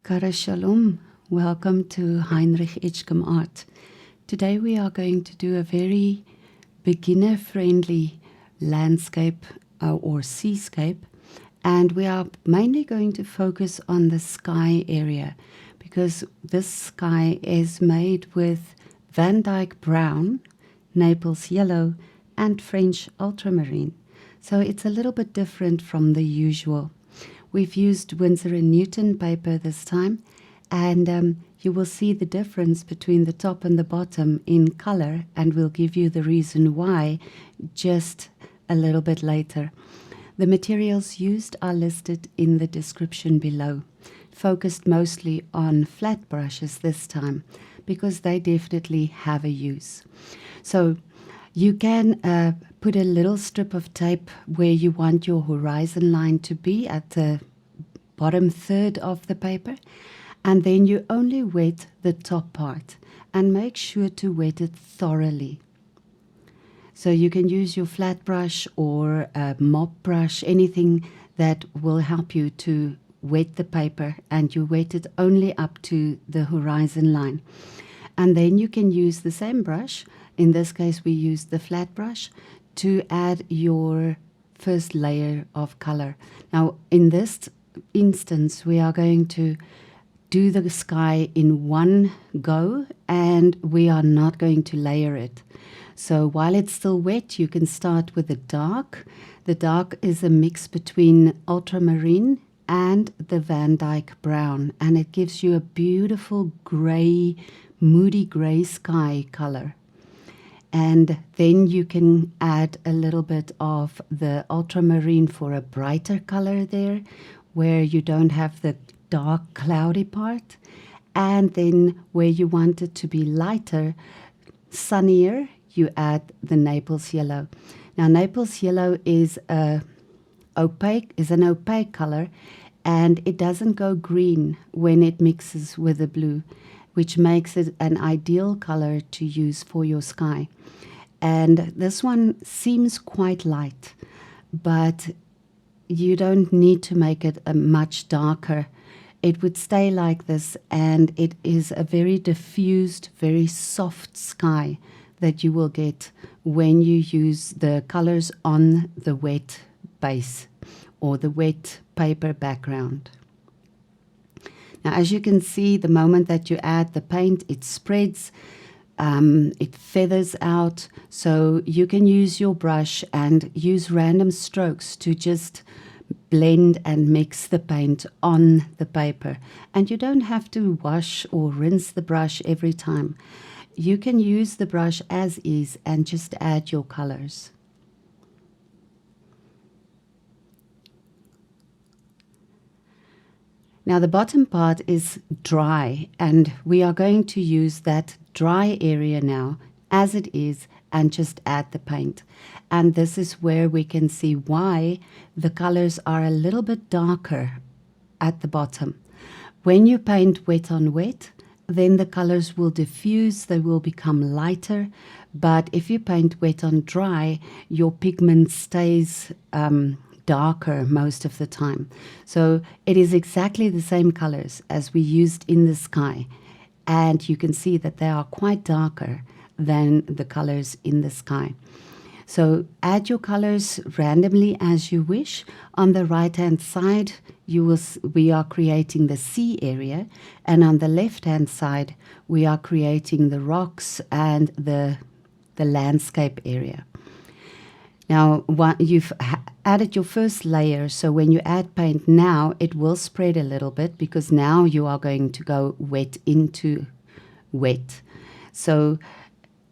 Kara Shalom, welcome to Heinrich Edgecome Art. Today we are going to do a very beginner-friendly landscape or seascape, and we are mainly going to focus on the sky area because this sky is made with Dyke Brown, Naples Yellow, and French Ultramarine. So it's a little bit different from the usual. We've used Winsor & Newton paper this time, and you will see the difference between the top and the bottom in color, and we'll give you the reason why just a little bit later. The materials used are listed in the description below. Focused mostly on flat brushes this time because they definitely have a use. So you can put a little strip of tape where you want your horizon line to be at the bottom third of the paper, and then you only wet the top part and make sure to wet it thoroughly. So you can use your flat brush or a mop brush, anything that will help you to wet the paper, and you wet it only up to the horizon line. And then you can use the same brush. In this case, we use the flat brush to add your first layer of color. Now, in this instance, we are going to do the sky in one go, and we are not going to layer it. So while it's still wet, you can start with the dark. The dark is a mix between ultramarine and the Dyke Brown, and it gives you a beautiful gray, moody gray sky color. And then you can add a little bit of the ultramarine for a brighter color there, where you don't have the dark cloudy part. And then where you want it to be lighter, sunnier, you add the Naples Yellow. Now, Naples Yellow is an opaque color, and it doesn't go green when it mixes with the blue, which makes it an ideal color to use for your sky. And this one seems quite light, but you don't need to make it a much darker. It would stay like this, and it is a very diffused, very soft sky that you will get when you use the colors on the wet base or the wet paper background. Now, as you can see, the moment that you add the paint, it spreads, it feathers out, so you can use your brush and use random strokes to just blend and mix the paint on the paper. And you don't have to wash or rinse the brush every time. You can use the brush as is and just add your colors. Now the bottom part is dry, and we are going to use that dry area now as it is and just add the paint. And this is where we can see why the colors are a little bit darker at the bottom. When you paint wet on wet, then the colors will diffuse, they will become lighter. But if you paint wet on dry, your pigment stays darker most of the time. So it is exactly the same colors as we used in the sky, and you can see that they are quite darker than the colors in the sky. So add your colors randomly as you wish. On the right hand side we are creating the sea area, and on the left hand side we are creating the rocks and the landscape area. Now, you've added your first layer, so when you add paint now, it will spread a little bit because now you are going to go wet into wet. So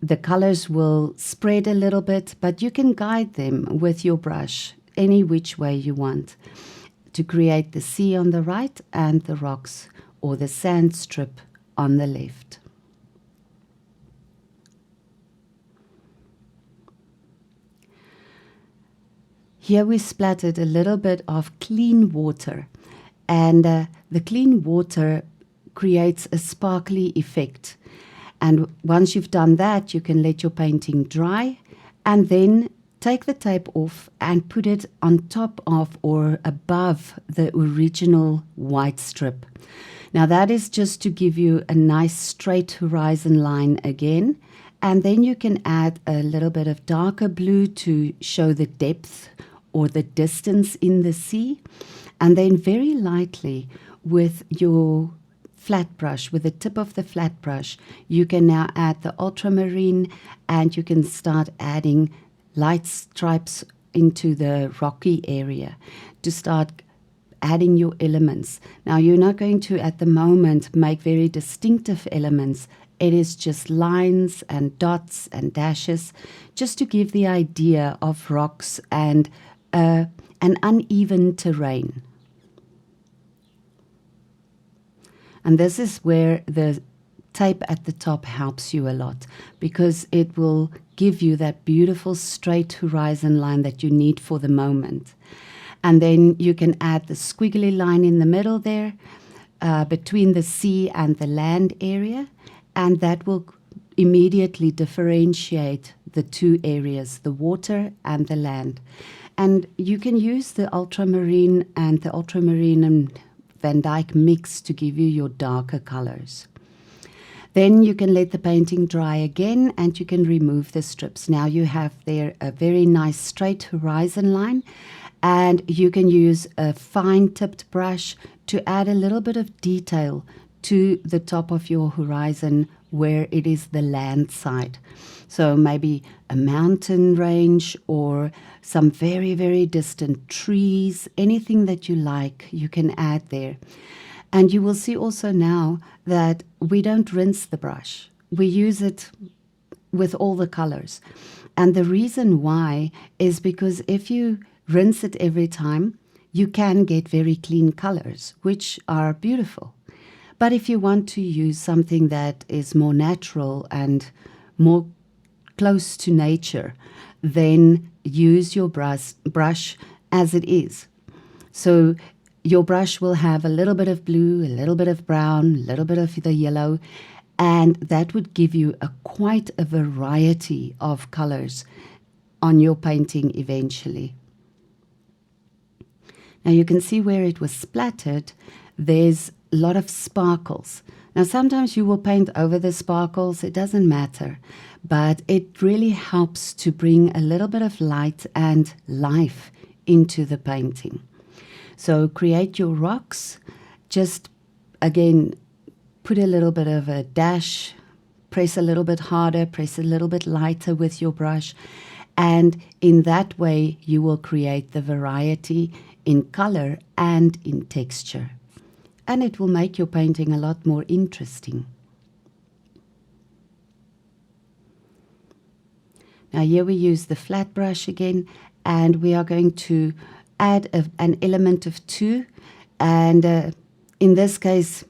the colors will spread a little bit, but you can guide them with your brush any which way you want to create the sea on the right and the rocks or the sand strip on the left. Here we splattered a little bit of clean water, and the clean water creates a sparkly effect. And once you've done that, you can let your painting dry, and then take the tape off and put it on top of or above the original white strip. Now that is just to give you a nice straight horizon line again, and then you can add a little bit of darker blue to show the depth or the distance in the sea, and then very lightly with your flat brush, with the tip of the flat brush, you can now add the ultramarine, and you can start adding light stripes into the rocky area to start adding your elements. Now you're not going to at the moment make very distinctive elements. It is just lines and dots and dashes, just to give the idea of rocks and an uneven terrain. And this is where the tape at the top helps you a lot, because it will give you that beautiful straight horizon line that you need for the moment. And then you can add the squiggly line in the middle there between the sea and the land area, and that will immediately differentiate the two areas, the water and the land. And you can use the ultramarine and Van Dyke mix to give you your darker colors. Then you can let the painting dry again, and you can remove the strips. Now you have there a very nice straight horizon line, and you can use a fine tipped brush to add a little bit of detail to the top of your horizon where it is the land side. So maybe a mountain range or some very, very distant trees, anything that you like, you can add there. And you will see also now that we don't rinse the brush. We use it with all the colors. And the reason why is because if you rinse it every time, you can get very clean colors, which are beautiful. But if you want to use something that is more natural and more close to nature, then use your brush as it is. So your brush will have a little bit of blue, a little bit of brown, a little bit of the yellow, and that would give you quite a variety of colors on your painting eventually. Now you can see where it was splattered, there's a lot of sparkles. Now sometimes you will paint over the sparkles, it doesn't matter, but it really helps to bring a little bit of light and life into the painting. So create your rocks, just again put a little bit of a dash, press a little bit harder, press a little bit lighter with your brush, and in that way you will create the variety in color and in texture. And it will make your painting a lot more interesting. Now here we use the flat brush again, and we are going to add an element of 2, and in this case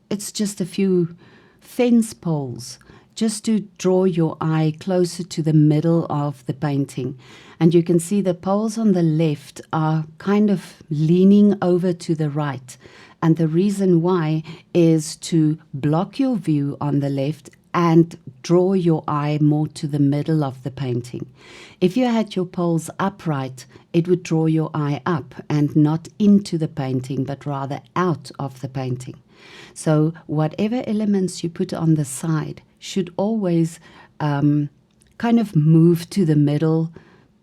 it's just a few fence poles, just to draw your eye closer to the middle of the painting. And you can see the poles on the left are kind of leaning over to the right, and the reason why is to block your view on the left and draw your eye more to the middle of the painting. If you had your poles upright, it would draw your eye up and not into the painting, but rather out of the painting. So whatever elements you put on the side should always kind of move to the middle,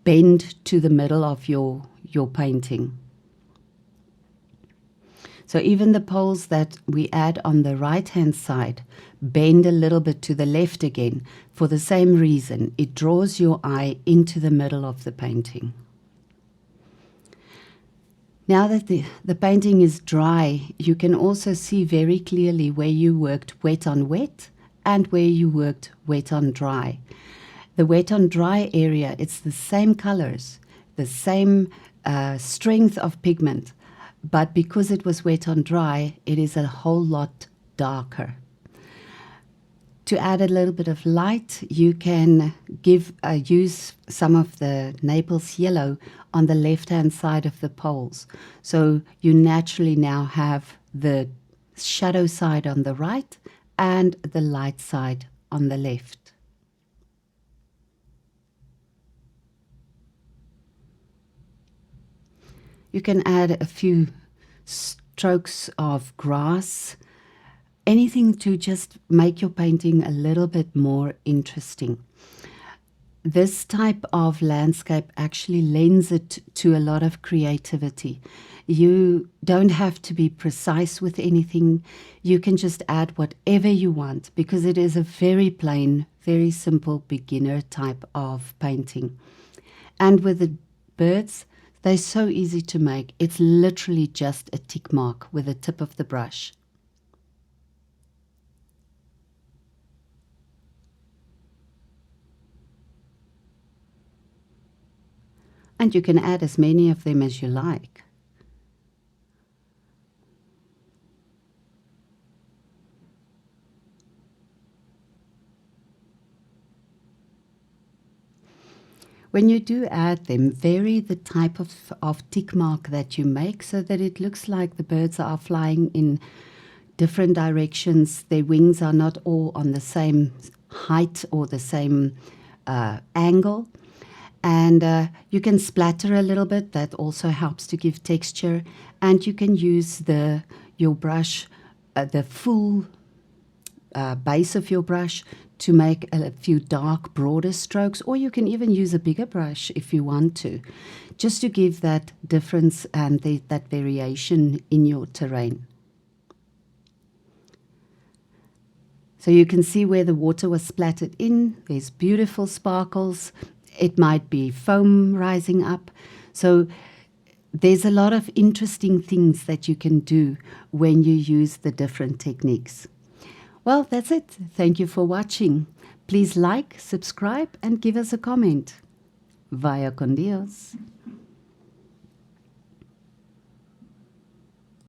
bend to the middle of your painting. So even the poles that we add on the right-hand side bend a little bit to the left again for the same reason. It draws your eye into the middle of the painting. Now that the painting is dry, you can also see very clearly where you worked wet on wet and where you worked wet on dry. The wet on dry area, it's the same colors, the same strength of pigment, but because it was wet on dry, it is a whole lot darker. To add a little bit of light, you can use some of the Naples Yellow on the left-hand side of the poles. So you naturally now have the shadow side on the right and the light side on the left. You can add a few strokes of grass, anything to just make your painting a little bit more interesting. This type of landscape actually lends it to a lot of creativity. You don't have to be precise with anything. You can just add whatever you want because it is a very plain, very simple beginner type of painting. And with the birds, they're so easy to make. It's literally just a tick mark with the tip of the brush. And you can add as many of them as you like. When you do add them, vary the type of tick mark that you make so that it looks like the birds are flying in different directions. Their wings are not all on the same height or the same angle. And you can splatter a little bit. That also helps to give texture. And you can use your brush, the full base of your brush, to make a few dark, broader strokes, or you can even use a bigger brush if you want to, just to give that difference and that variation in your terrain. So you can see where the water was splattered in. There's beautiful sparkles. It might be foam rising up. So there's a lot of interesting things that you can do when you use the different techniques. Well, that's it. Thank you for watching. Please like, subscribe, and give us a comment. Vaya con Dios.